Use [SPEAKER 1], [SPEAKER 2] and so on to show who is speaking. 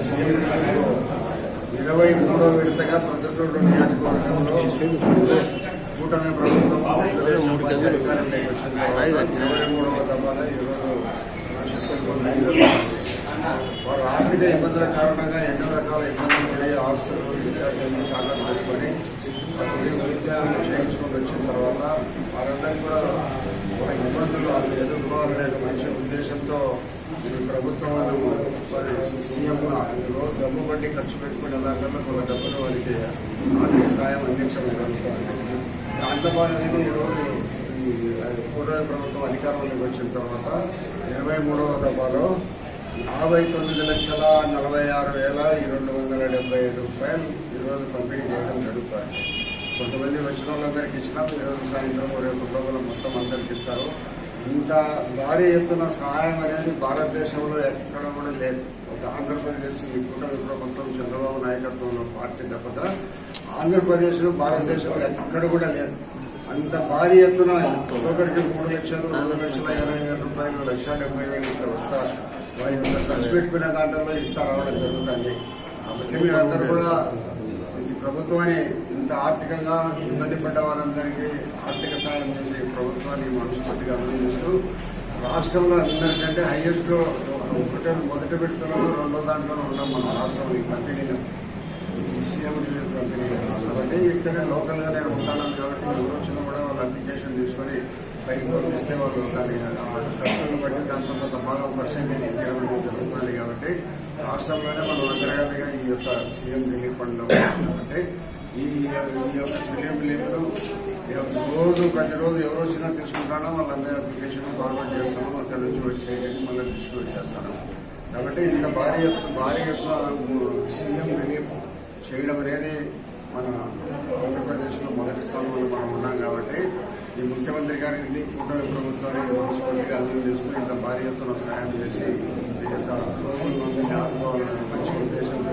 [SPEAKER 1] CM 23వ విడతగా ప్రొద్దుటూరు నియోజకవర్గంలో కూటమి ప్రభుత్వం తెలుగుదేశం పార్టీ అధికారంలోకి వచ్చిన తర్వాత 23వ దఫాగా ఈరోజు వారు ఆర్థిక ఇబ్బందుల కారణంగా ఎన్నో రకాల ఇబ్బందులు పడి ఆస్తులు విద్యార్థులను తాకట్టు పెట్టుకొని ఉద్యోగాలు చేయించుకొని వచ్చిన తర్వాత వారందరికీ కూడా ఒక ఇబ్బందులు ఎదుర్కోవాలనే మంచి ఉద్దేశంతో ఈ ప్రభుత్వం సీఎం రోజు జబ్బు బట్టి ఖర్చు పెట్టుకునే దాంట్లో కొంత డబ్బులు వారికి ఆర్థిక సాయం అందించడం జరుగుతుంది. దాంట్లో భాగంగా ఈరోజు ఈ కూటమి ప్రభుత్వం అధికారంలోకి వచ్చిన తర్వాత 23వ దఫాలో 59,46,275 రూపాయలు ఈరోజు పంపిణీ చేయడం జరుగుతుంది. కొంతమంది వచ్చిన వాళ్ళందరికీ ఇచ్చినాం. ఈరోజు సాయంత్రం రేపు లోపల మొత్తం అందరికి ఇస్తారు. ఇంత భారీ ఎత్తున సహాయం అనేది భారతదేశంలో ఎక్కడ కూడా లేదు. ఒక ఆంధ్రప్రదేశ్ ఈ కూటమి ప్రభుత్వం చంద్రబాబు నాయకత్వంలో పార్టీ తప్పగా ఆంధ్రప్రదేశ్లో భారతదేశంలో ఎక్కడ కూడా లేదు. అంత భారీ ఎత్తున ఒక్కొక్కరికి 3,00,000, 2,20,000 1,70,000 ఇట్లా వస్తారు. వారి యొక్క ఖర్చు పెట్టుకునే దాంట్లో ఇస్తా రావడం జరుగుతుంది. కాబట్టి మీరందరూ కూడా ఈ ప్రభుత్వాన్ని ఇంత ఆర్థికంగా ఇబ్బంది పడ్డ వారందరికీ ఆర్థిక సాయం చేసే ప్రభుత్వాన్ని మనస్ఫూర్తిగా అభినందిస్తూ రాష్ట్రంలో అందరికంటే హైయెస్ట్లో ఒకటే మొదటి విడతలో 2వ దాంట్లో ఉన్నాం మన రాష్ట్రంలో ఈ కంపెనీలో సీఎం రిలీఫ్ కంపెనీలో. కాబట్టి ఇక్కడే లోకల్గా నేను ఉంటాను కాబట్టి ఎవరు వచ్చినా కూడా వాళ్ళు అప్లికేషన్ తీసుకొని పైకి పంపిస్తే వాళ్ళు దాని ఖర్చులను బట్టి దాంట్లో కొంత భాగం పర్సెంటేజ్ ఇవ్వడం జరుగుతుంది. కాబట్టి రాష్ట్రంలోనే మనం అగ్రగామిగా ఈ యొక్క సీఎం రిలీఫ్ ఫండ్లో అంటే ఈ యొక్క సీఎం రిలీఫ్లో ప్రతిరోజు ఎవరు వచ్చినా తీసుకుంటానో వాళ్ళందరూ అప్లికేషన్ ఫార్వర్డ్ చేస్తాను. అక్కడ నుంచి వచ్చేయండి మళ్ళీ డిస్ట్రిబ్యూట్ చేస్తాను. కాబట్టి ఇంత భారీ ఎత్తున సీఎం రిలీఫ్ చేయడం అనేది మన ఆంధ్రప్రదేశ్లో మొదటి స్థానంలో మనం ఉన్నాం. కాబట్టి ఈ ముఖ్యమంత్రి గారికి కూటమి ప్రభుత్వాన్ని మనస్ఫూర్తిగా అభినందిస్తూ ఇంత భారీ ఎత్తున సహాయం చేసి ఈ యొక్క రోగుల మందిని ఆదుకోవాలనే మంచి ఉద్దేశంతో